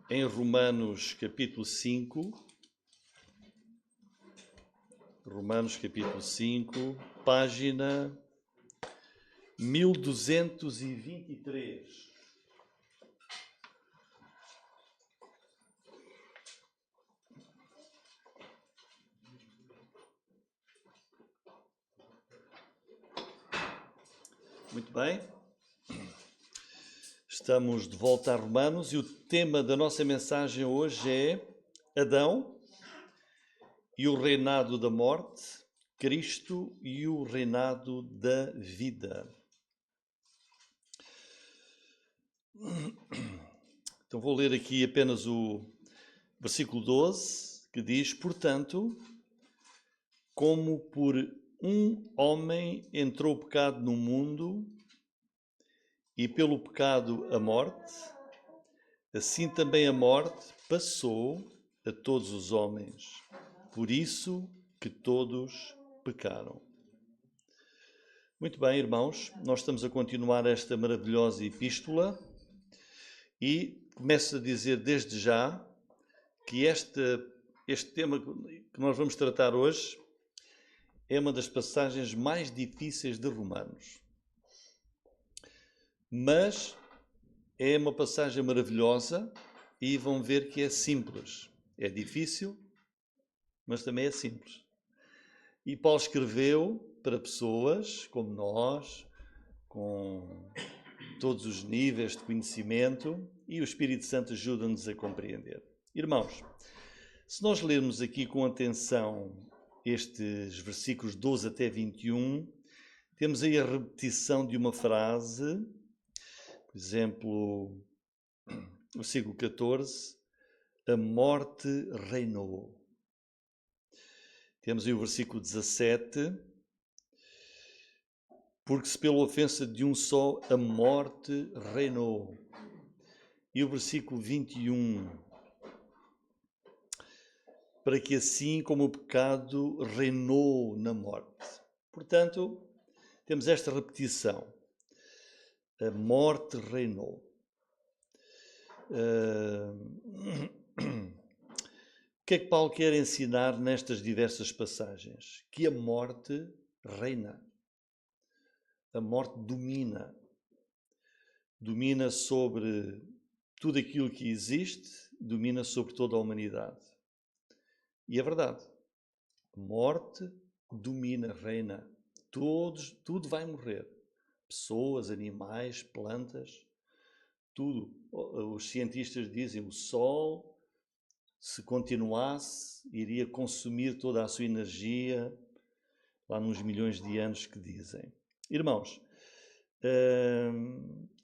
Em Romanos capítulo 5, página 1223. Muito bem. Estamos de volta a Romanos e o tema da nossa mensagem hoje é Adão e o reinado da morte, Cristo e o reinado da vida. Então vou ler aqui apenas o versículo 12, que diz: Portanto, como por um homem entrou o pecado no mundo, e pelo pecado a morte, assim também a morte passou a todos os homens, por isso que todos pecaram. Muito bem, irmãos, nós estamos a continuar esta maravilhosa epístola e começo a dizer desde já que este tema que nós vamos tratar hoje é uma das passagens mais difíceis de Romanos. Mas é uma passagem maravilhosa e vão ver que é simples. É difícil, mas também é simples. E Paulo escreveu para pessoas como nós, com todos os níveis de conhecimento, e o Espírito Santo ajuda-nos a compreender. Irmãos, se nós lermos aqui com atenção estes versículos 12 até 21, temos aí a repetição de uma frase. Por exemplo, versículo 14, a morte reinou. Temos aí o versículo 17, porque se pela ofensa de um só a morte reinou. E o versículo 21, para que assim como o pecado reinou na morte. Portanto, temos esta repetição. A morte reinou. O que é que Paulo quer ensinar nestas diversas passagens? Que a morte reina. A morte domina. Domina sobre tudo aquilo que existe, domina sobre toda a humanidade. E é verdade. A morte domina, reina. Tudo vai morrer. Pessoas, animais, plantas, tudo. Os cientistas dizem o Sol, se continuasse, iria consumir toda a sua energia, lá nos milhões de anos que dizem. Irmãos,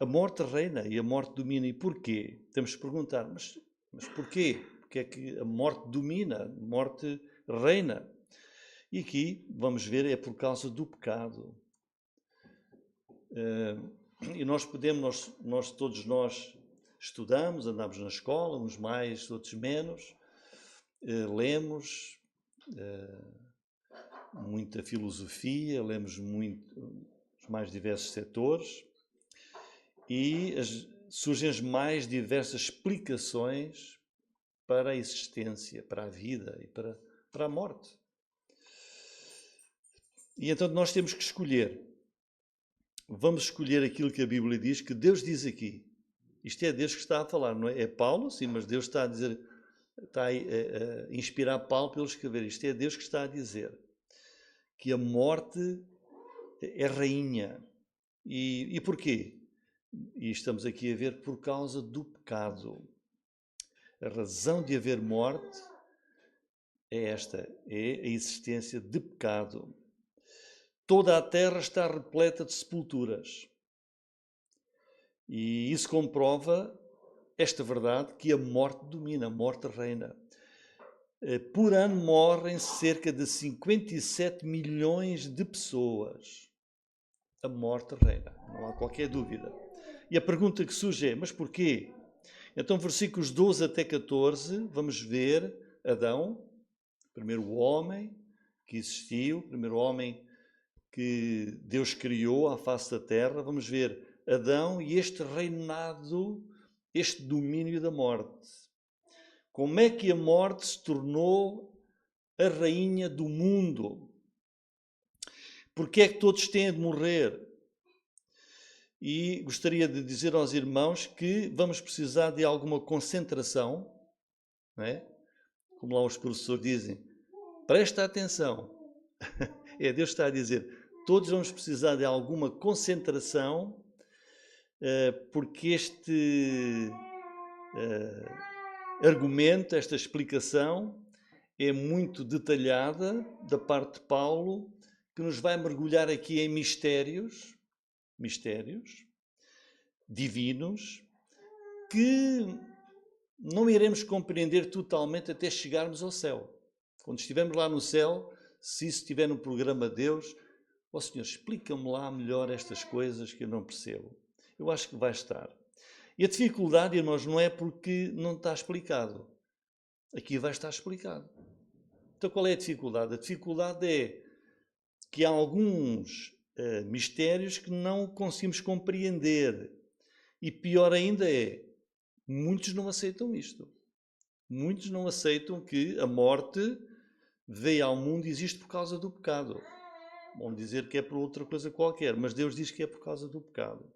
a morte reina e a morte domina. E porquê? Temos que perguntar, mas porquê? Porque é que a morte domina, a morte reina? E aqui, vamos ver, é por causa do pecado. E todos nós estudamos, andamos na escola, uns mais, outros menos, lemos muita filosofia, lemos muito os mais diversos setores e surgem as mais diversas explicações para a existência, para a vida e para a morte. E então nós temos que escolher. Vamos escolher aquilo que a Bíblia diz, que Deus diz aqui. Isto é Deus que está a falar, não é? É Paulo, sim, mas Deus está a dizer, está a inspirar Paulo para ele escrever. Isto é Deus que está a dizer que a morte é rainha. E porquê? E estamos aqui a ver por causa do pecado. A razão de haver morte é esta, é a existência de pecado. Toda a terra está repleta de sepulturas. E isso comprova esta verdade, que a morte domina, a morte reina. Por ano morrem cerca de 57 milhões de pessoas. A morte reina, não há qualquer dúvida. E a pergunta que surge é, mas porquê? Então, versículos 12 até 14, vamos ver Adão, primeiro homem que existiu, primeiro homem que Deus criou à face da terra. Vamos ver Adão e este reinado este domínio da morte. Como é que a morte se tornou a rainha do mundo? Porque é que todos têm de morrer? E gostaria de dizer aos irmãos que vamos precisar de alguma concentração, não é? Como lá os professores dizem, presta atenção. Deus está a dizer, todos vamos precisar de alguma concentração, porque este argumento, esta explicação é muito detalhada da parte de Paulo, que nos vai mergulhar aqui em mistérios divinos, que não iremos compreender totalmente até chegarmos ao céu. Quando estivermos lá no céu, se isso estiver no programa de Deus, ó Senhor, explica-me lá melhor estas coisas que eu não percebo. Eu acho que vai estar. E a dificuldade, irmãos, não é porque não está explicado. Aqui vai estar explicado. Então qual é a dificuldade? A dificuldade é que há alguns mistérios que não conseguimos compreender. E pior ainda é, muitos não aceitam isto. Muitos não aceitam que a morte veio ao mundo e existe por causa do pecado. Vão dizer que é por outra coisa qualquer, mas Deus diz que é por causa do pecado.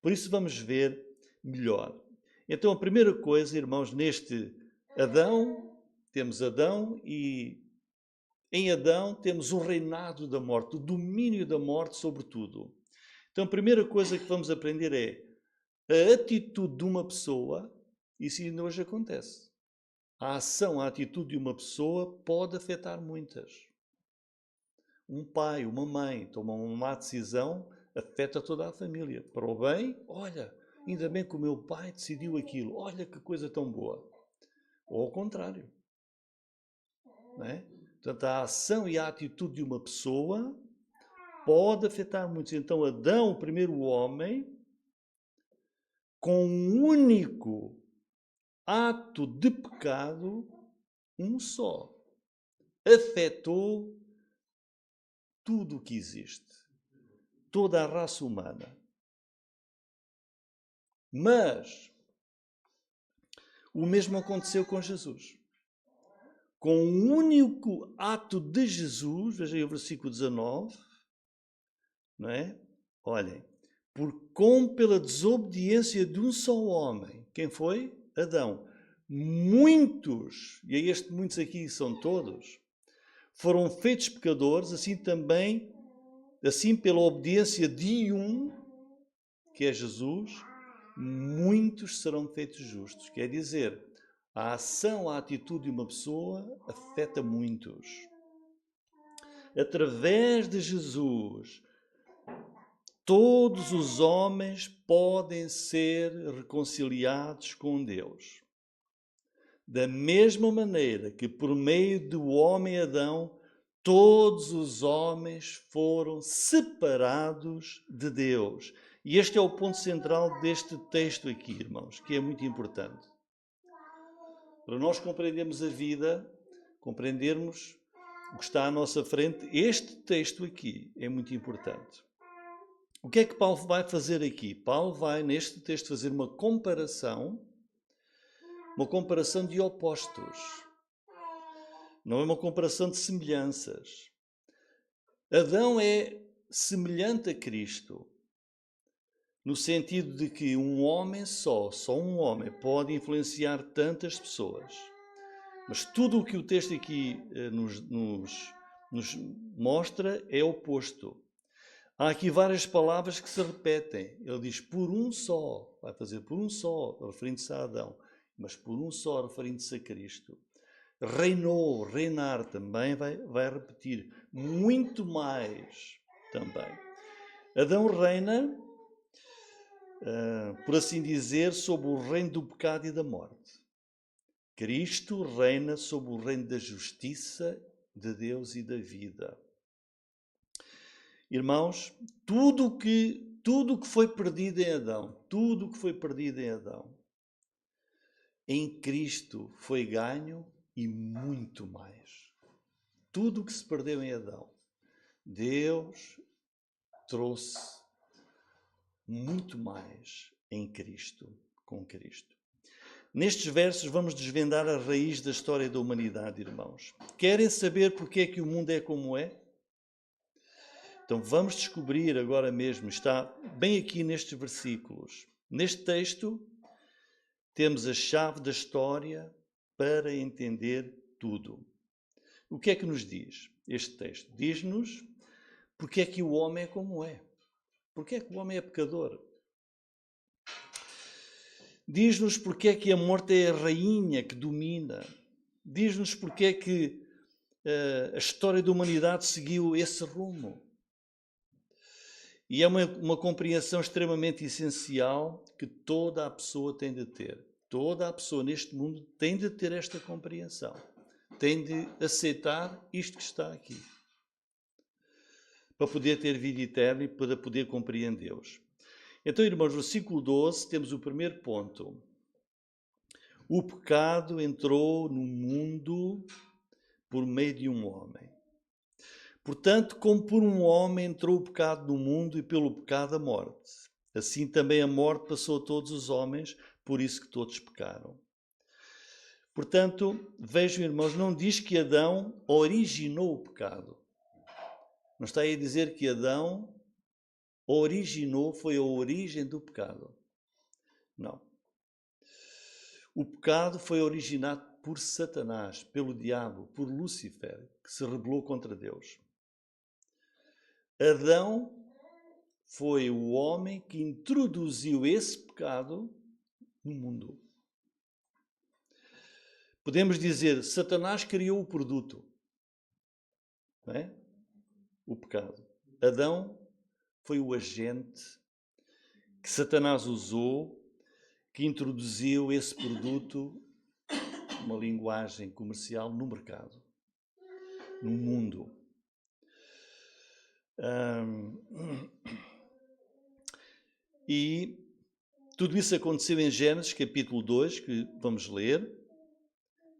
Por isso vamos ver melhor. Então a primeira coisa, irmãos, neste Adão, temos Adão e em Adão temos o reinado da morte, o domínio da morte sobre tudo. Então a primeira coisa que vamos aprender é a atitude de uma pessoa, isso ainda hoje acontece. A ação, a atitude de uma pessoa pode afetar muitas. Um pai, uma mãe tomam uma má decisão, afeta toda a família. Para o bem, olha, ainda bem que o meu pai decidiu aquilo, olha que coisa tão boa. Ou ao contrário. Não é? Portanto, a ação e a atitude de uma pessoa pode afetar muitos. Então, Adão, o primeiro homem, com um único ato de pecado, um só, afetou tudo o que existe, toda a raça humana. Mas o mesmo aconteceu com Jesus. Com um único ato de Jesus, veja aí o versículo 19, não é? Olhem, pela desobediência de um só homem, quem foi? Adão. Muitos, e este muitos aqui são todos, foram feitos pecadores, assim também, assim pela obediência de um, que é Jesus, muitos serão feitos justos. Quer dizer, a ação, a atitude de uma pessoa afeta muitos. Através de Jesus, todos os homens podem ser reconciliados com Deus. Da mesma maneira que por meio do homem Adão, todos os homens foram separados de Deus. E este é o ponto central deste texto aqui, irmãos, que é muito importante. Para nós compreendermos a vida, compreendermos o que está à nossa frente, este texto aqui é muito importante. O que é que Paulo vai fazer aqui? Paulo vai, neste texto, fazer uma comparação de opostos. Não é uma comparação de semelhanças. Adão é semelhante a Cristo, no sentido de que um homem só um homem, pode influenciar tantas pessoas. Mas tudo o que o texto aqui nos mostra é oposto. Há aqui várias palavras que se repetem. Ele diz por um só, vai fazer por um só, referindo-se a Adão, mas por um só, referindo-se a Cristo. Reinou, reinar também vai repetir, muito mais também. Adão reina, por assim dizer, sobre o reino do pecado e da morte. Cristo reina sobre o reino da justiça, de Deus e da vida. Irmãos, tudo o que foi perdido em Adão, em Cristo foi ganho e muito mais. Tudo o que se perdeu em Adão, Deus trouxe muito mais em Cristo. com Cristo. Nestes versos vamos desvendar a raiz da história da humanidade, irmãos. Querem saber porque é que o mundo é como é? Então vamos descobrir agora mesmo, está bem aqui nestes versículos. Neste texto temos a chave da história para entender tudo. O que é que nos diz este texto? Diz-nos porque é que o homem é como é. Porque é que o homem é pecador. Diz-nos porque é que a morte é a rainha que domina. Diz-nos porque é que a história da humanidade seguiu esse rumo. E é uma compreensão extremamente essencial que toda a pessoa tem de ter. Toda a pessoa neste mundo tem de ter esta compreensão. Tem de aceitar isto que está aqui. Para poder ter vida eterna e para poder compreender Deus. Então, irmãos, no versículo 12 temos o primeiro ponto. O pecado entrou no mundo por meio de um homem. Portanto, como por um homem entrou o pecado no mundo e pelo pecado a morte, assim também a morte passou a todos os homens, por isso que todos pecaram. Portanto, vejam, irmãos, não diz que Adão originou o pecado. Não está aí a dizer que Adão originou, foi a origem do pecado. Não. O pecado foi originado por Satanás, pelo diabo, por Lúcifer, que se rebelou contra Deus. Adão foi o homem que introduziu esse pecado no mundo. Podemos dizer, Satanás criou o produto, não é? O pecado. Adão foi o agente que Satanás usou, que introduziu esse produto, uma linguagem comercial, no mercado, no mundo. E tudo isso aconteceu em Gênesis capítulo 2, que vamos ler.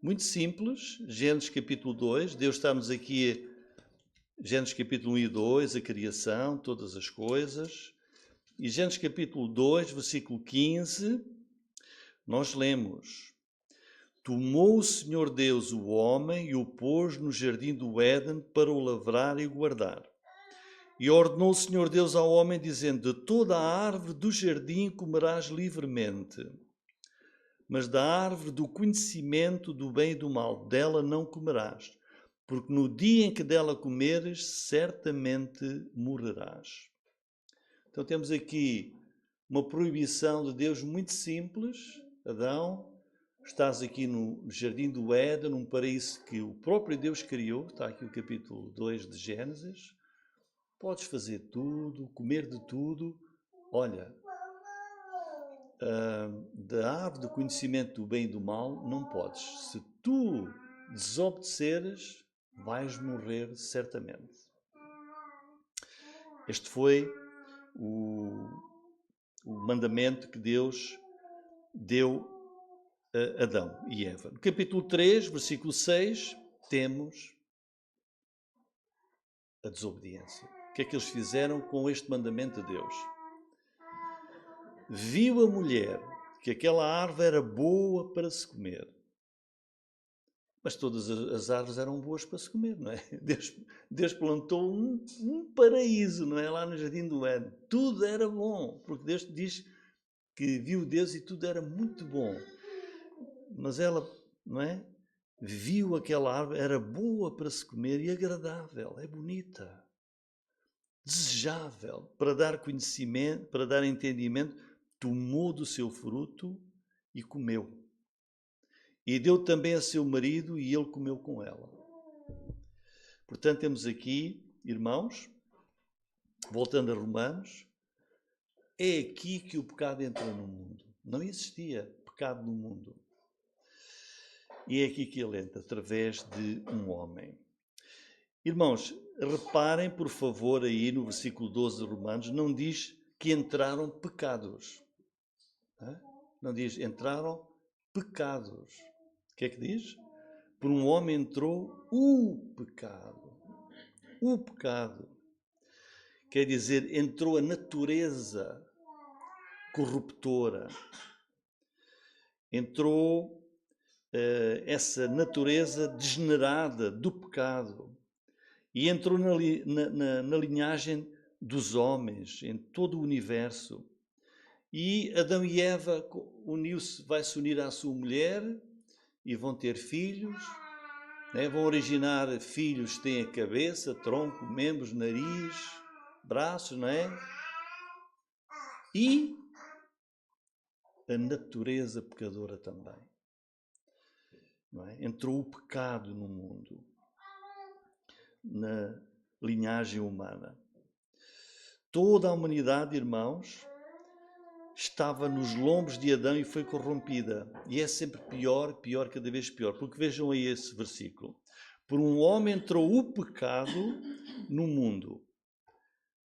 Muito simples, Gênesis capítulo 2, Deus está-nos aqui, Gênesis capítulo 1 e 2, a criação, todas as coisas. E Gênesis capítulo 2, versículo 15, nós lemos: Tomou o Senhor Deus o homem e o pôs no jardim do Éden para o lavrar e guardar. E ordenou o Senhor Deus ao homem, dizendo: De toda a árvore do jardim comerás livremente, mas da árvore do conhecimento do bem e do mal, dela não comerás, porque no dia em que dela comeres, certamente morrerás. Então temos aqui uma proibição de Deus muito simples. Adão, estás aqui no jardim do Éden, num paraíso que o próprio Deus criou, está aqui o capítulo 2 de Gênesis. Podes fazer tudo, comer de tudo. Olha, da árvore do conhecimento do bem e do mal não podes. Se tu desobedeceres, vais morrer certamente. Este foi o mandamento que Deus deu a Adão e Eva. No capítulo 3, versículo 6, temos a desobediência. O que é que eles fizeram com este mandamento de Deus? Viu a mulher que aquela árvore era boa para se comer. Mas todas as árvores eram boas para se comer, não é? Deus plantou um paraíso, não é? Lá no jardim do Éden. Tudo era bom, porque Deus diz que viu Deus e tudo era muito bom. Mas ela, não é? Viu aquela árvore, era boa para se comer e agradável, é bonita. Desejável, para dar conhecimento, para dar entendimento, tomou do seu fruto e comeu. E deu também a seu marido e ele comeu com ela. Portanto, temos aqui, irmãos, voltando a Romanos, é aqui que o pecado entra no mundo. Não existia pecado no mundo. E é aqui que ele entra, através de um homem. Irmãos, reparem, por favor, aí no versículo 12 de Romanos, não diz que entraram pecados. Não diz entraram pecados. O que é que diz? Por um homem entrou o pecado. O pecado. Quer dizer, entrou a natureza corruptora. entrou essa natureza degenerada do pecado e entrou na linhagem dos homens, em todo o universo. E Adão e Eva vai-se unir à sua mulher e vão ter filhos, né? Vão originar filhos que têm a cabeça, tronco, membros, nariz, braços, não é? E a natureza pecadora também. Não é? Entrou o pecado no mundo, na linhagem humana. Toda a humanidade, irmãos, estava nos lombos de Adão e foi corrompida. E é sempre pior, pior, cada vez pior. Porque vejam aí esse versículo. Por um homem entrou o pecado no mundo.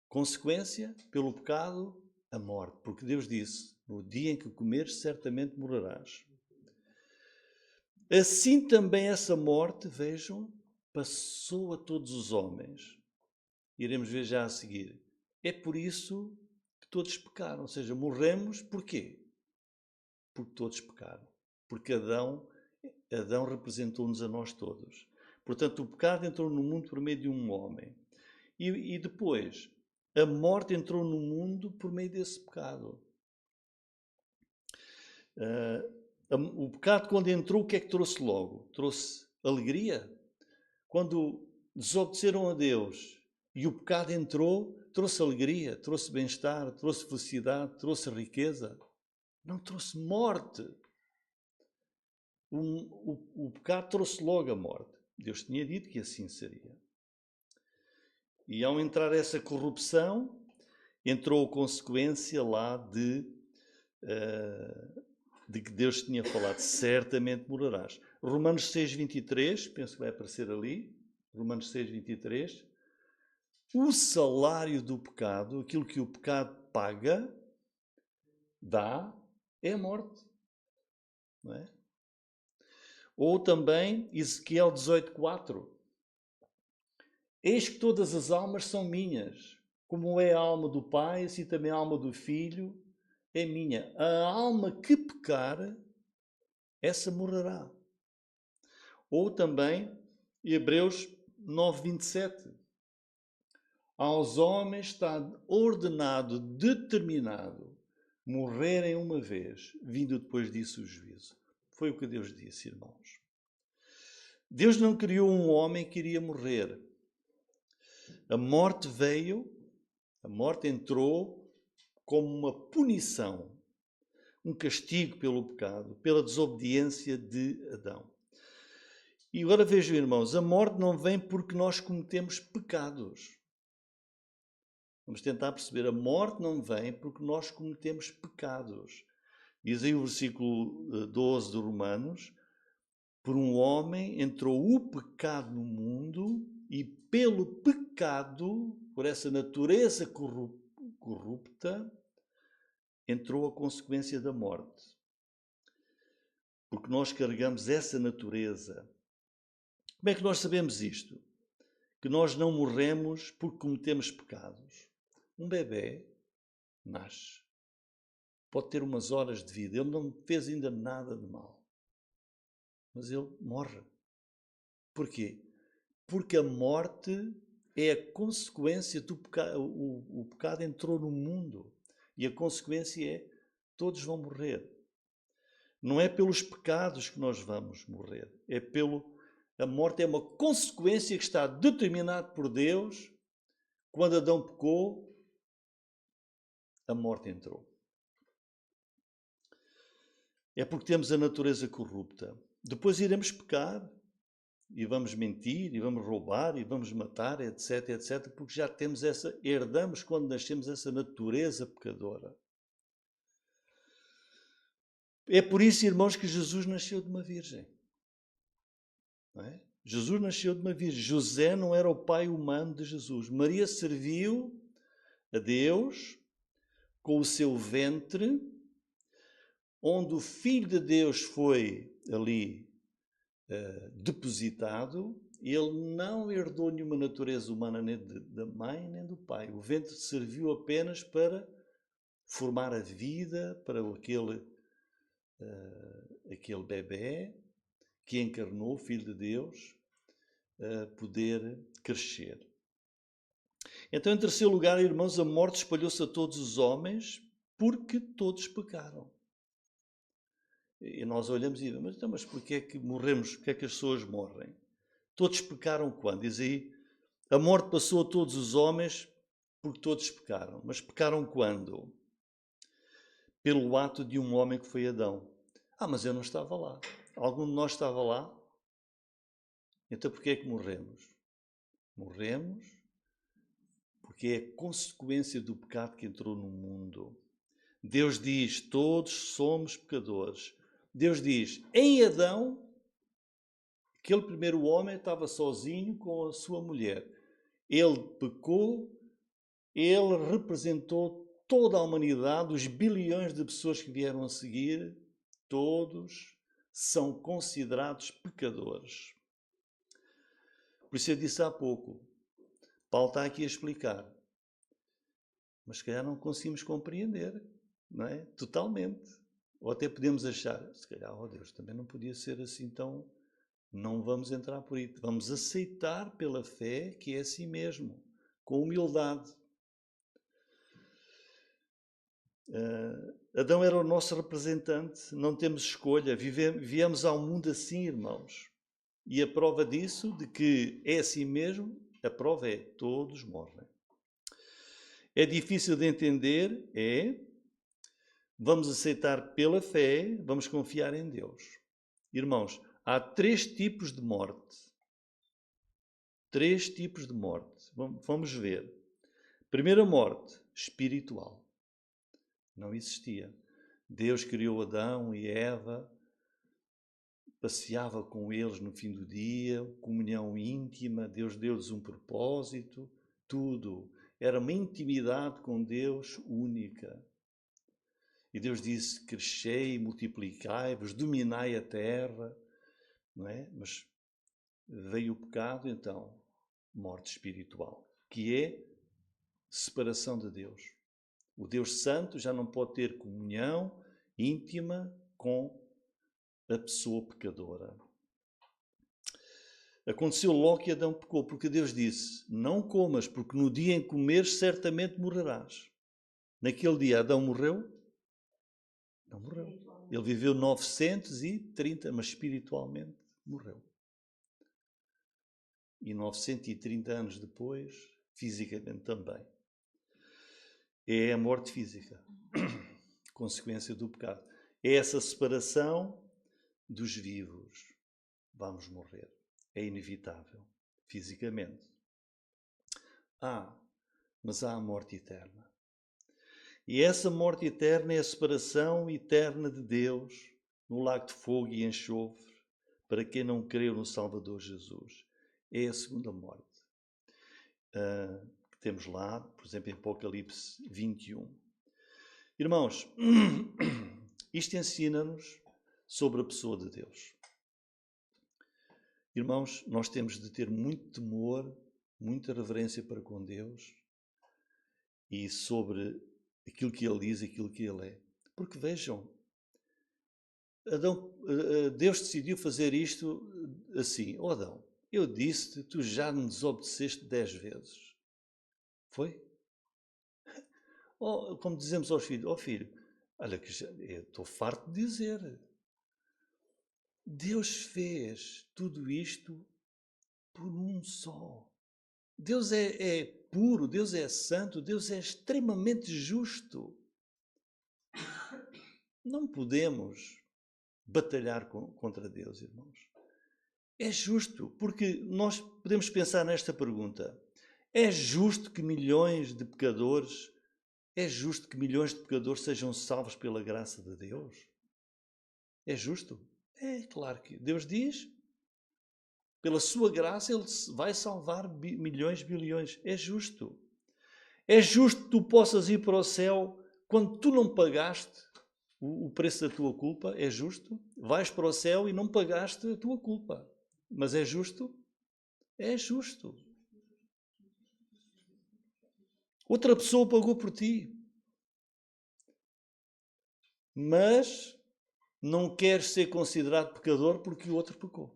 Consequência, pelo pecado, a morte. Porque Deus disse, no dia em que comeres, certamente morrerás. Assim também essa morte, vejam, passou a todos os homens. Iremos ver já a seguir. É por isso que todos pecaram. Ou seja, morremos porquê? Porque todos pecaram. Porque Adão representou-nos a nós todos. Portanto, o pecado entrou no mundo por meio de um homem. E depois, a morte entrou no mundo por meio desse pecado. O pecado, quando entrou, o que é que trouxe logo? Trouxe alegria. Quando desobedeceram a Deus e o pecado entrou, trouxe alegria, trouxe bem-estar, trouxe felicidade, trouxe riqueza. Não trouxe morte. O pecado trouxe logo a morte. Deus tinha dito que assim seria. E ao entrar essa corrupção, entrou a consequência lá de que Deus tinha falado, certamente morrerás. Romanos 6:23, penso que vai aparecer ali, Romanos 6:23, o salário do pecado, aquilo que o pecado paga, dá, é a morte. Não é? Ou também Ezequiel 18:4, eis que todas as almas são minhas, como é a alma do Pai, assim também a alma do Filho é minha. A alma que pecar, essa morrerá. Ou também Hebreus 9:27, aos homens está ordenado, determinado, morrerem uma vez, vindo depois disso o juízo. Foi o que Deus disse, irmãos. Deus não criou um homem que iria morrer. A morte veio, a morte entrou como uma punição, um castigo pelo pecado, pela desobediência de Adão. E agora vejam, irmãos, a morte não vem porque nós cometemos pecados. Vamos tentar perceber, a morte não vem porque nós cometemos pecados. Diz aí o versículo 12 de Romanos, por um homem entrou o pecado no mundo e pelo pecado, por essa natureza corrupta, entrou a consequência da morte. Porque nós carregamos essa natureza. Como é que nós sabemos isto? Que nós não morremos porque cometemos pecados. Um bebê nasce. Pode ter umas horas de vida. Ele não fez ainda nada de mal. Mas ele morre. Porquê? Porque a morte é a consequência do pecado. O pecado entrou no mundo. E a consequência é todos vão morrer. Não é pelos pecados que nós vamos morrer. A morte é uma consequência que está determinada por Deus. Quando Adão pecou, a morte entrou. É porque temos a natureza corrupta. Depois iremos pecar, e vamos mentir, e vamos roubar, e vamos matar, etc, etc, porque já temos herdamos quando nascemos essa natureza pecadora. É por isso, irmãos, que Jesus nasceu de uma virgem. Não é? Jesus nasceu de uma virgem. José não era o pai humano de Jesus. Maria serviu a Deus com o seu ventre, onde o Filho de Deus foi ali depositado. Ele não herdou nenhuma natureza humana, nem da mãe, nem do pai. O ventre serviu apenas para formar a vida, para aquele aquele bebé que encarnou o Filho de Deus, poder crescer. Então, em terceiro lugar, irmãos, a morte espalhou-se a todos os homens porque todos pecaram. E nós olhamos e dizemos, mas porquê é que morremos? Porquê é que as pessoas morrem? Todos pecaram quando? Diz aí, a morte passou a todos os homens porque todos pecaram. Mas pecaram quando? Pelo ato de um homem que foi Adão. Mas eu não estava lá. Algum de nós estava lá? Então porquê é que morremos? Morremos porque é a consequência do pecado que entrou no mundo. Deus diz, todos somos pecadores. Deus diz, em Adão, aquele primeiro homem estava sozinho com a sua mulher. Ele pecou, ele representou toda a humanidade, os bilhões de pessoas que vieram a seguir, todos são considerados pecadores. Por isso eu disse há pouco, Paulo está aqui a explicar, mas se calhar não conseguimos compreender, não é? Totalmente. Ou até podemos achar, se calhar, Deus, também não podia ser assim tão... Não vamos entrar por aí. Vamos aceitar pela fé que é assim mesmo, com humildade. Adão era o nosso representante, não temos escolha, viemos ao mundo assim, irmãos. E a prova disso, de que é assim mesmo, a prova é, todos morrem. É difícil de entender, vamos aceitar pela fé, vamos confiar em Deus. Irmãos, há 3 tipos de morte. 3 tipos de morte. Vamos ver. Primeira morte, espiritual. Não existia. Deus criou Adão e Eva, passeava com eles no fim do dia, comunhão íntima, Deus deu-lhes um propósito, tudo. Era uma intimidade com Deus única. E Deus disse, crescei, multiplicai-vos, dominai a terra, não é? Mas veio o pecado, então, morte espiritual, que é separação de Deus. O Deus Santo já não pode ter comunhão íntima com a pessoa pecadora. Aconteceu logo que Adão pecou, porque Deus disse, não comas, porque no dia em que comeres certamente morrerás. Naquele dia Adão morreu? Não morreu. Ele viveu 930, mas espiritualmente morreu. E 930 anos depois, fisicamente também. É a morte física, consequência do pecado. É essa separação dos vivos. Vamos morrer. É inevitável, fisicamente. Mas há a morte eterna. E essa morte eterna é a separação eterna de Deus no lago de fogo e enxofre para quem não creu no Salvador Jesus. É a segunda morte. Que temos lá, por exemplo, em Apocalipse 21. Irmãos, isto ensina-nos sobre a pessoa de Deus. Irmãos, nós temos de ter muito temor, muita reverência para com Deus e sobre aquilo que Ele diz, aquilo que Ele é. Porque vejam, Deus decidiu fazer isto assim. Adão, eu disse-te, tu já me desobedeceste 10 vezes. Foi? Como dizemos aos filhos, filho, olha que eu estou farto de dizer. Deus fez tudo isto por um só. Deus é puro, Deus é santo, Deus é extremamente justo. Não podemos batalhar contra Deus, irmãos. É justo, porque nós podemos pensar nesta pergunta. É justo que milhões de pecadores sejam salvos pela graça de Deus? É justo? É claro que Deus diz, pela sua graça Ele vai salvar milhões, bilhões. É justo. É justo que tu possas ir para o céu quando tu não pagaste o preço da tua culpa? É justo? Vais para o céu e não pagaste a tua culpa. Mas é justo? É justo. Outra pessoa pagou por ti. Mas não queres ser considerado pecador porque o outro pecou.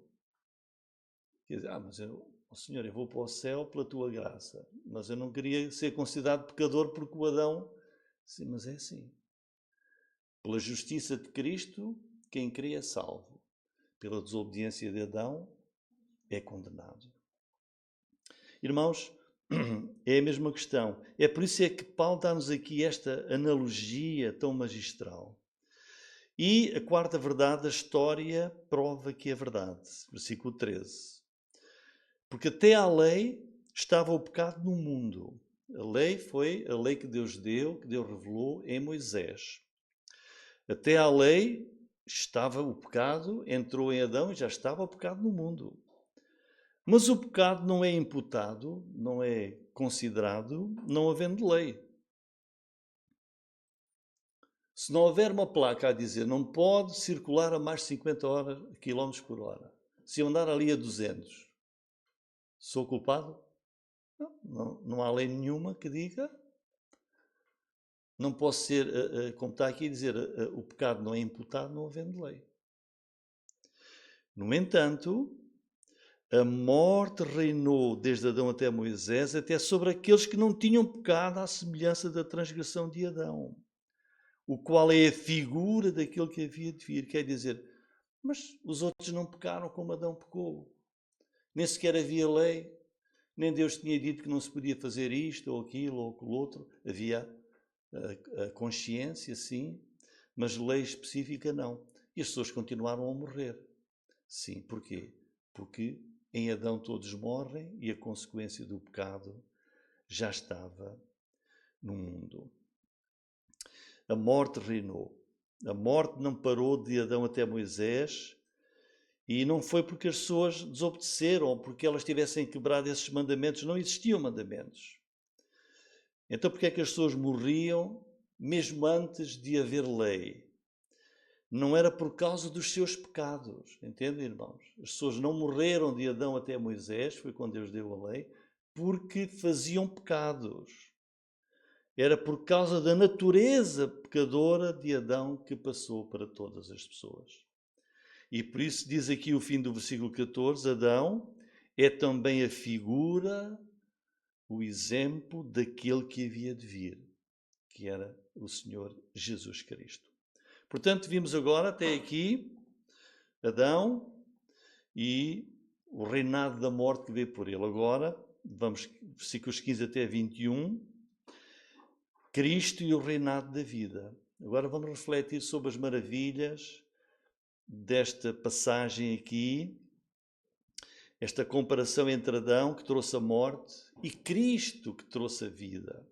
Quer dizer, mas Senhor, eu vou para o céu pela tua graça, mas eu não queria ser considerado pecador porque o Adão... Sim, mas é assim. Pela justiça de Cristo, quem crê é salvo. Pela desobediência de Adão, é condenado. Irmãos, é a mesma questão. É por isso é que Paulo dá-nos aqui esta analogia tão magistral. E a quarta verdade, a história prova que é verdade. Versículo 13. Porque até à lei estava o pecado no mundo. A lei foi a lei que Deus deu, que Deus revelou em Moisés. Até à lei estava o pecado, entrou em Adão e já estava o pecado no mundo. Mas o pecado não é imputado, não é considerado, não havendo lei. Se não houver uma placa a dizer não pode circular a mais de 50 km por hora, se eu andar ali a 200, sou culpado? Não há lei nenhuma que diga. Não posso ser, como está aqui a dizer, o pecado não é imputado não havendo lei. No entanto, a morte reinou desde Adão até Moisés, até sobre aqueles que não tinham pecado à semelhança da transgressão de Adão, o qual é a figura daquele que havia de vir. Quer dizer, mas os outros não pecaram como Adão pecou. Nem sequer havia lei, nem Deus tinha dito que não se podia fazer isto ou aquilo ou aquilo outro. Havia a consciência, sim, mas lei específica não. E as pessoas continuaram a morrer. Sim, porquê? Porque em Adão todos morrem e a consequência do pecado já estava no mundo. A morte reinou. A morte não parou de Adão até Moisés e não foi porque as pessoas desobedeceram ou porque elas tivessem quebrado esses mandamentos. Não existiam mandamentos. Então porque é que as pessoas morriam mesmo antes de haver lei? Não era por causa dos seus pecados, entendem, irmãos? As pessoas não morreram de Adão até Moisés, foi quando Deus deu a lei, porque faziam pecados. Era por causa da natureza pecadora de Adão que passou para todas as pessoas. E por isso diz aqui o fim do versículo 14, Adão é também a figura, o exemplo daquele que havia de vir, que era o Senhor Jesus Cristo. Portanto, vimos agora até aqui Adão e o reinado da morte que veio por ele. Agora, vamos versículos 15 até 21, Cristo e o reinado da vida. Agora vamos refletir sobre as maravilhas desta passagem aqui, esta comparação entre Adão, que trouxe a morte, e Cristo, que trouxe a vida.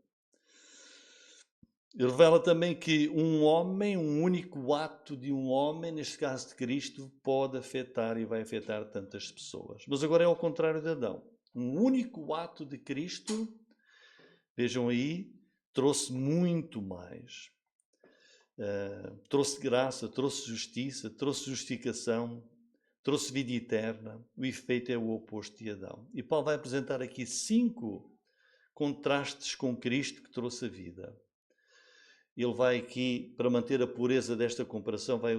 Ele revela também que um homem, um único ato de um homem, neste caso de Cristo, pode afetar e vai afetar tantas pessoas. Mas agora é ao contrário de Adão. Um único ato de Cristo, vejam aí, trouxe muito mais. Trouxe graça, trouxe justiça, trouxe justificação, trouxe vida eterna. O efeito é o oposto de Adão. E Paulo vai apresentar aqui 5 contrastes com Cristo que trouxe a vida. Ele vai aqui, para manter a pureza desta comparação, vai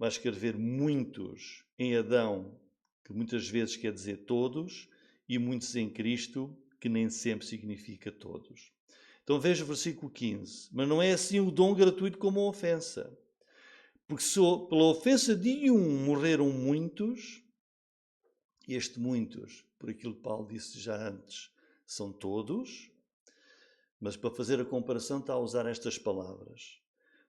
escrever muitos em Adão, que muitas vezes quer dizer todos, e muitos em Cristo, que nem sempre significa todos. Então veja o versículo 15. Mas não é assim o dom gratuito como a ofensa. Porque se pela ofensa de um morreram muitos, e muitos, por aquilo que Paulo disse já antes, são todos. Mas para fazer a comparação está a usar estas palavras.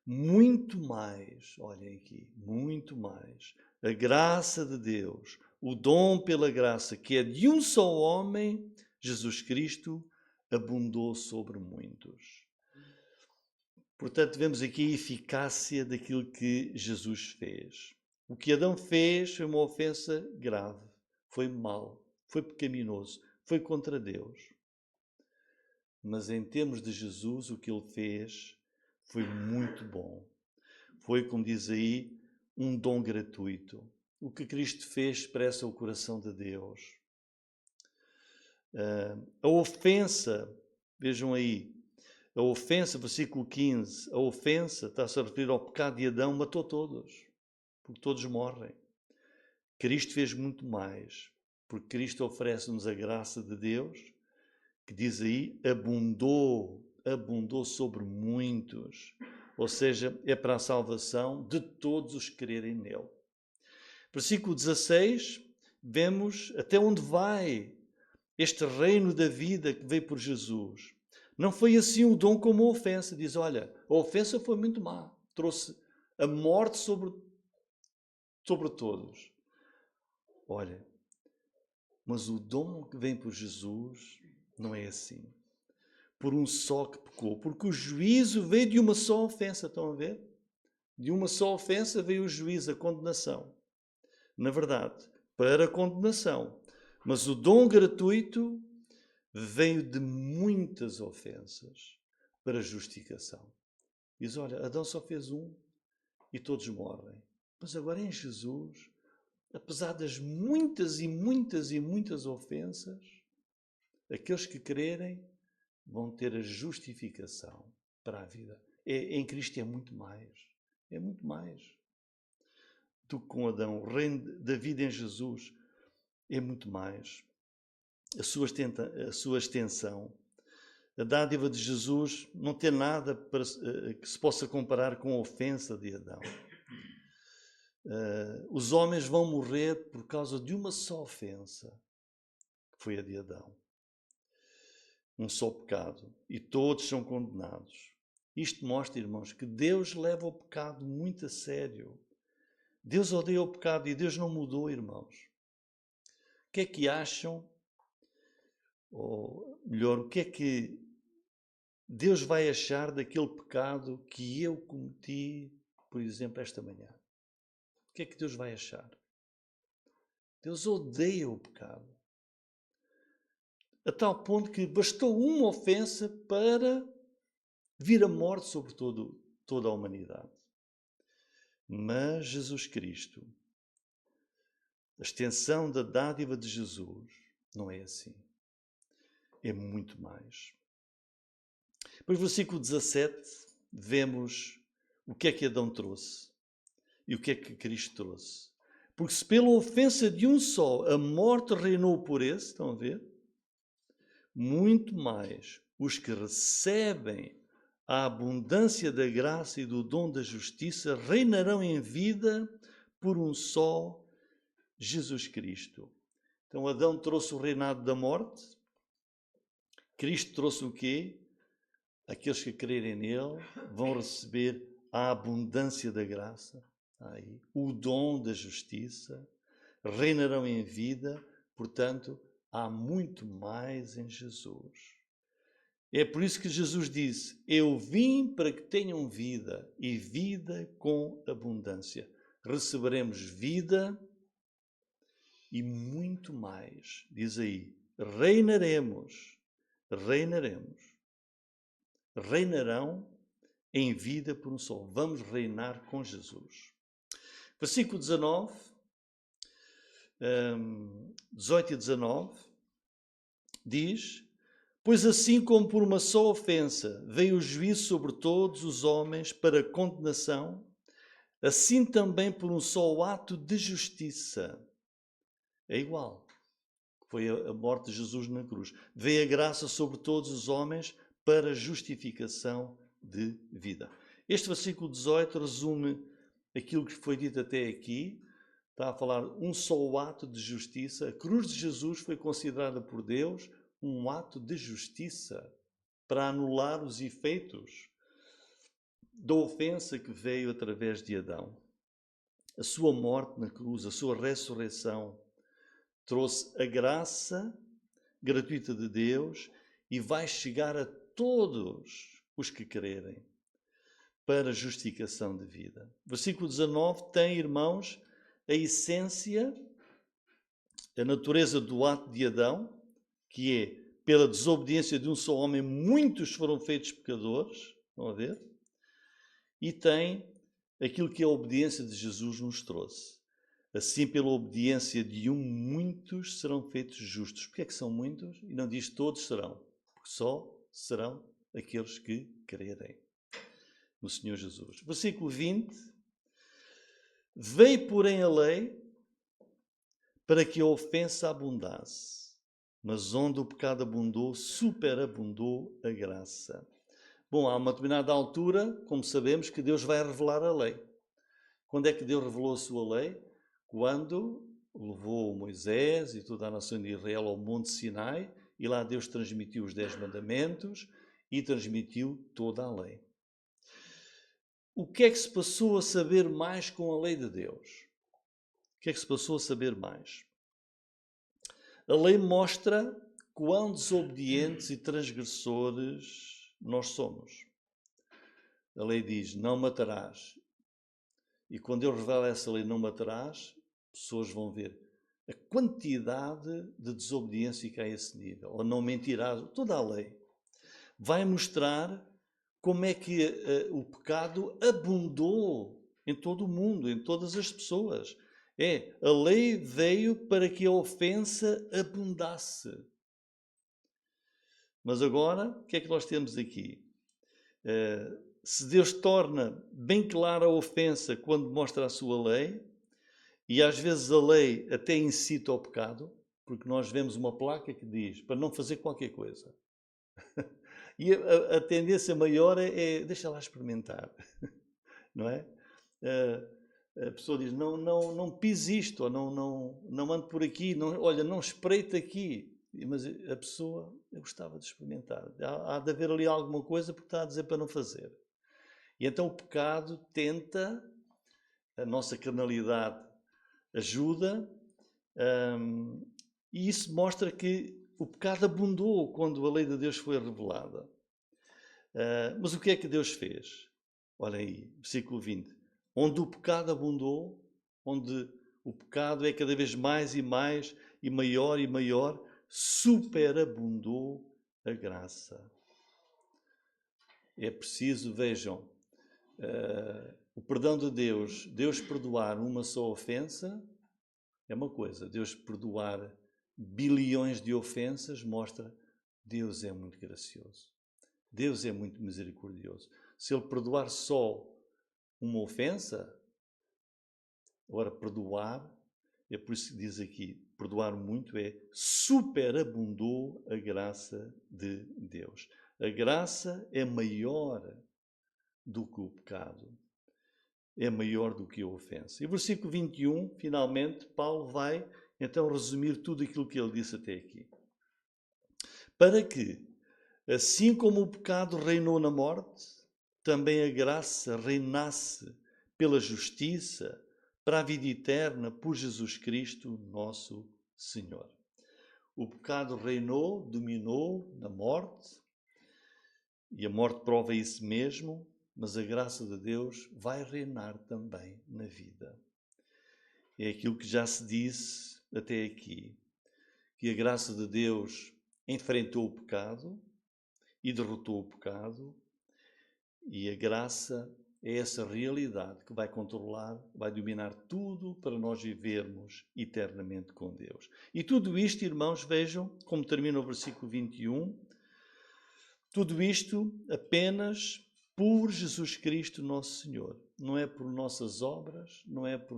Muito mais, olhem aqui, muito mais. A graça de Deus, o dom pela graça, que é de um só homem, Jesus Cristo, abundou sobre muitos. Portanto, vemos aqui a eficácia daquilo que Jesus fez. O que Adão fez foi uma ofensa grave, foi mau, foi pecaminoso, foi contra Deus. Mas em termos de Jesus, o que ele fez foi muito bom. Foi, como diz aí, um dom gratuito. O que Cristo fez expressa o coração de Deus. A ofensa, vejam aí, A ofensa, versículo 15, a ofensa está-se a referir ao pecado de Adão, matou todos, porque todos morrem. Cristo fez muito mais, porque Cristo oferece-nos a graça de Deus, que diz aí, abundou sobre muitos. Ou seja, é para a salvação de todos os que crerem nele. Versículo 16, vemos até onde vai este reino da vida que veio por Jesus. Não foi assim o dom como a ofensa. Diz, olha, a ofensa foi muito má. Trouxe a morte sobre todos. Olha, mas o dom que vem por Jesus não é assim. Por um só que pecou. Porque o juízo veio de uma só ofensa. Estão a ver? De uma só ofensa veio o juízo, a condenação. Na verdade, para a condenação. Mas o dom gratuito veio de muitas ofensas para a justificação. Diz, olha, Adão só fez um e todos morrem. Mas agora em Jesus, apesar das muitas e muitas e muitas ofensas, aqueles que crerem vão ter a justificação para a vida. Em Cristo é muito mais. É muito mais do que com Adão. O reino da vida em Jesus é muito mais. A sua extensão. A dádiva de Jesus não tem nada que se possa comparar com a ofensa de Adão. Os homens vão morrer por causa de uma só ofensa, que foi a de Adão. Um só pecado. E todos são condenados. Isto mostra, irmãos, que Deus leva o pecado muito a sério. Deus odeia o pecado e Deus não mudou, irmãos. O que é que acham? Ou melhor, o que é que Deus vai achar daquele pecado que eu cometi, por exemplo, esta manhã? O que é que Deus vai achar? Deus odeia o pecado. A tal ponto que bastou uma ofensa para vir a morte sobre toda a humanidade. Mas Jesus Cristo, a extensão da dádiva de Jesus, não é assim. É muito mais. Depois, versículo 17, vemos o que é que Adão trouxe e o que é que Cristo trouxe. Porque se pela ofensa de um só a morte reinou por esse, estão a ver? Muito mais os que recebem a abundância da graça e do dom da justiça reinarão em vida por um só Jesus Cristo. Então Adão trouxe o reinado da morte. Cristo trouxe o quê? Aqueles que crerem nele vão receber a abundância da graça, aí, o dom da justiça, reinarão em vida, portanto, há muito mais em Jesus. É por isso que Jesus disse, eu vim para que tenham vida e vida com abundância. Receberemos vida e muito mais. Diz aí, reinaremos. Reinarão em vida por um só. Vamos reinar com Jesus. Versículo 18 e 19, diz, pois assim como por uma só ofensa veio o juízo sobre todos os homens para condenação, assim também por um só ato de justiça. É igual. Foi a morte de Jesus na cruz. Veio a graça sobre todos os homens para justificação de vida. Este versículo 18 resume aquilo que foi dito até aqui. Está a falar um só ato de justiça. A cruz de Jesus foi considerada por Deus um ato de justiça para anular os efeitos da ofensa que veio através de Adão. A sua morte na cruz, a sua ressurreição, trouxe a graça gratuita de Deus e vai chegar a todos os que crerem para justificação de vida. Versículo 19 tem, irmãos, a essência, a natureza do ato de Adão, que é, pela desobediência de um só homem, muitos foram feitos pecadores, estão a ver? E tem aquilo que a obediência de Jesus nos trouxe. Assim, pela obediência de um, muitos serão feitos justos. Porquê é que são muitos? E não diz todos serão, porque só serão aqueles que crerem no Senhor Jesus. Versículo 20. Veio, porém, a lei para que a ofensa abundasse, mas onde o pecado abundou, superabundou a graça. Bom, há uma determinada altura, como sabemos, que Deus vai revelar a lei. Quando é que Deus revelou a sua lei? Quando levou Moisés e toda a nação de Israel ao Monte Sinai, e lá Deus transmitiu os 10 mandamentos e transmitiu toda a lei. O que é que se passou a saber mais com a lei de Deus? O que é que se passou a saber mais? A lei mostra quão desobedientes e transgressores nós somos. A lei diz, não matarás. E quando Deus revela essa lei, não matarás, pessoas vão ver a quantidade de desobediência que há a esse nível. Ou não mentirás, toda a lei. Vai mostrar como é que o pecado abundou em todo o mundo, em todas as pessoas. A lei veio para que a ofensa abundasse. Mas agora, o que é que nós temos aqui? Se Deus torna bem clara a ofensa quando mostra a sua lei, e às vezes a lei até incita ao pecado, porque nós vemos uma placa que diz para não fazer qualquer coisa. E a tendência maior é deixa lá experimentar, não é? A pessoa diz, não pise isto, ou não ande por aqui, olha, não espreite aqui. Mas a pessoa, eu gostava de experimentar. Há de haver ali alguma coisa porque está a dizer para não fazer. E então o pecado tenta, a nossa carnalidade ajuda, e isso mostra que o pecado abundou quando a lei de Deus foi revelada. Mas o que é que Deus fez? Olha aí, versículo 20. Onde o pecado abundou, onde o pecado é cada vez mais e mais, e maior, superabundou a graça. É preciso, vejam, o perdão de Deus, Deus perdoar uma só ofensa, é uma coisa. Deus perdoar bilhões de ofensas mostra Deus é muito gracioso. Deus é muito misericordioso. Se Ele perdoar só uma ofensa, agora perdoar, é por isso que diz aqui, perdoar muito é superabundou a graça de Deus. A graça é maior do que o pecado. É maior do que a ofensa. E versículo 21, finalmente, Paulo vai então resumir tudo aquilo que ele disse até aqui. Para que, assim como o pecado reinou na morte, também a graça reinasse pela justiça para a vida eterna por Jesus Cristo, nosso Senhor. O pecado reinou, dominou na morte, e a morte prova isso mesmo, mas a graça de Deus vai reinar também na vida. É aquilo que já se disse até aqui, que a graça de Deus enfrentou o pecado e derrotou o pecado, e a graça é essa realidade que vai controlar, vai dominar tudo para nós vivermos eternamente com Deus. E tudo isto, irmãos, vejam como termina o versículo 21, tudo isto apenas por Jesus Cristo, nosso Senhor. Não é por nossas obras, não é por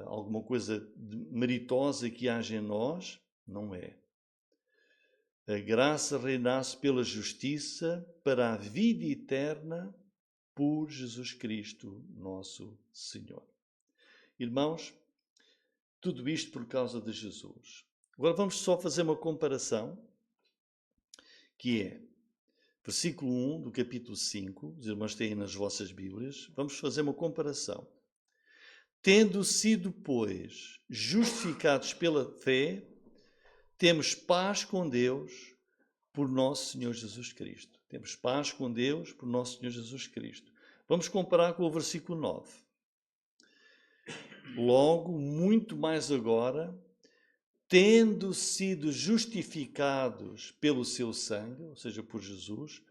alguma coisa meritosa que haja em nós, não é. A graça reinasse pela justiça para a vida eterna por Jesus Cristo, nosso Senhor. Irmãos, tudo isto por causa de Jesus. Agora vamos só fazer uma comparação, que é versículo 1 do capítulo 5, os irmãos têm nas vossas Bíblias, vamos fazer uma comparação. Tendo sido, pois, justificados pela fé, temos paz com Deus por nosso Senhor Jesus Cristo. Temos paz com Deus por nosso Senhor Jesus Cristo. Vamos comparar com o versículo 9. Logo, muito mais agora, tendo sido justificados pelo seu sangue, ou seja, por Jesus,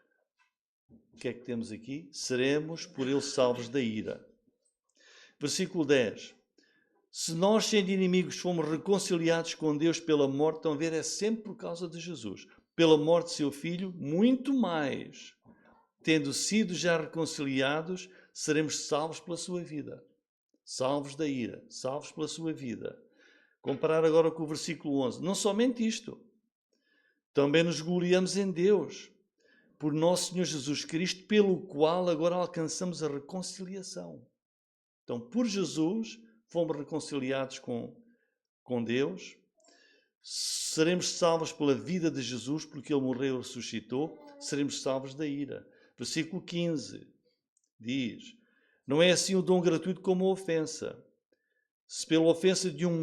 o que é que temos aqui? Seremos por ele salvos da ira. Versículo 10. Se nós, sendo inimigos, fomos reconciliados com Deus pela morte, estão a ver, é sempre por causa de Jesus. pela morte de seu Filho, muito mais, tendo sido já reconciliados, seremos salvos pela sua vida. Salvos da ira, salvos pela sua vida. Comparar agora com o versículo 11. Não somente isto, também nos gloriamos em Deus, por nosso Senhor Jesus Cristo, pelo qual agora alcançamos a reconciliação. Então, por Jesus, fomos reconciliados com Deus. Seremos salvos pela vida de Jesus, porque Ele morreu e ressuscitou. Seremos salvos da ira. Versículo 15 diz: não é assim o dom gratuito como a ofensa. Se pela ofensa de um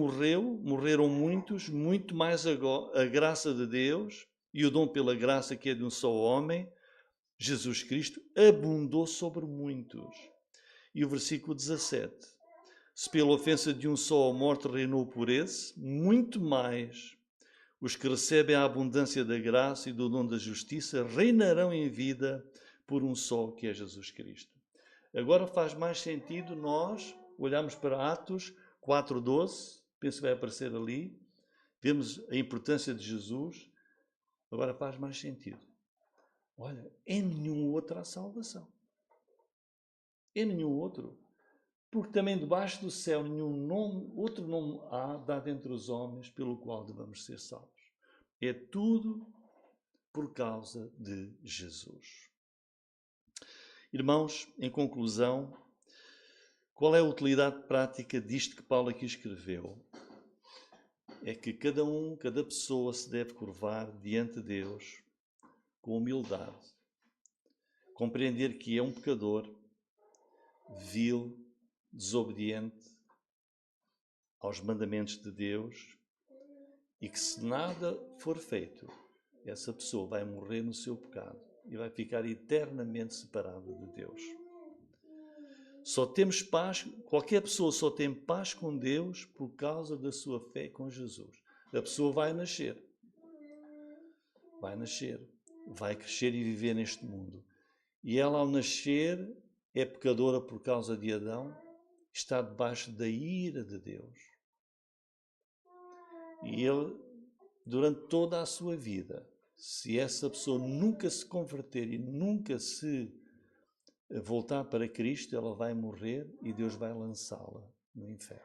morreram muitos, muito mais a graça de Deus e o dom pela graça que é de um só homem, Jesus Cristo, abundou sobre muitos. E o versículo 17: se pela ofensa de um só a morte reinou por esse, muito mais os que recebem a abundância da graça e do dom da justiça reinarão em vida por um só, que é Jesus Cristo. Agora faz mais sentido nós olharmos para Atos 4:12, penso que vai aparecer ali, vemos a importância de Jesus. Agora faz mais sentido. Olha, em nenhum outro há salvação. Em nenhum outro. Porque também debaixo do céu outro nome há dado entre os homens pelo qual devemos ser salvos. É tudo por causa de Jesus. Irmãos, em conclusão, qual é a utilidade prática disto que Paulo aqui escreveu? É que cada pessoa se deve curvar diante de Deus com humildade, compreender que é um pecador, vil, desobediente aos mandamentos de Deus e que se nada for feito, essa pessoa vai morrer no seu pecado e vai ficar eternamente separada de Deus. Só temos paz, qualquer pessoa só tem paz com Deus por causa da sua fé com Jesus. A pessoa vai nascer, vai crescer e viver neste mundo. E ela, ao nascer, é pecadora por causa de Adão, está debaixo da ira de Deus. E ele, durante toda a sua vida, se essa pessoa nunca se converter e nunca se voltar para Cristo, ela vai morrer e Deus vai lançá-la no inferno.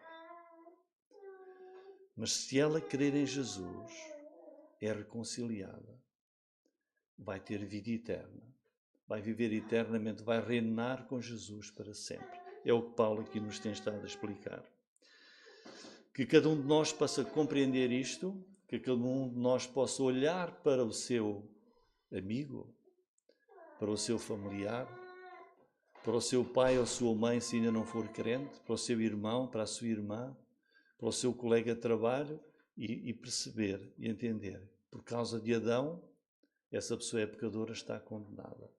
Mas se ela crer em Jesus, é reconciliada, vai ter vida eterna, vai viver eternamente, vai reinar com Jesus para sempre. É o que Paulo aqui nos tem estado a explicar. Que cada um de nós possa compreender isto, que cada um de nós possa olhar para o seu amigo, para o seu familiar, para o seu pai ou sua mãe, se ainda não for crente, para o seu irmão, para a sua irmã, para o seu colega de trabalho e perceber e entender. Por causa de Adão, essa pessoa é pecadora, está condenada.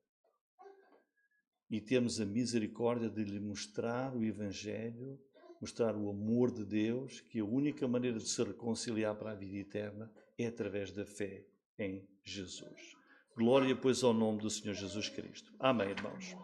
E temos a misericórdia de lhe mostrar o Evangelho, mostrar o amor de Deus, que a única maneira de se reconciliar para a vida eterna é através da fé em Jesus. Glória, pois, ao nome do Senhor Jesus Cristo. Amém, irmãos.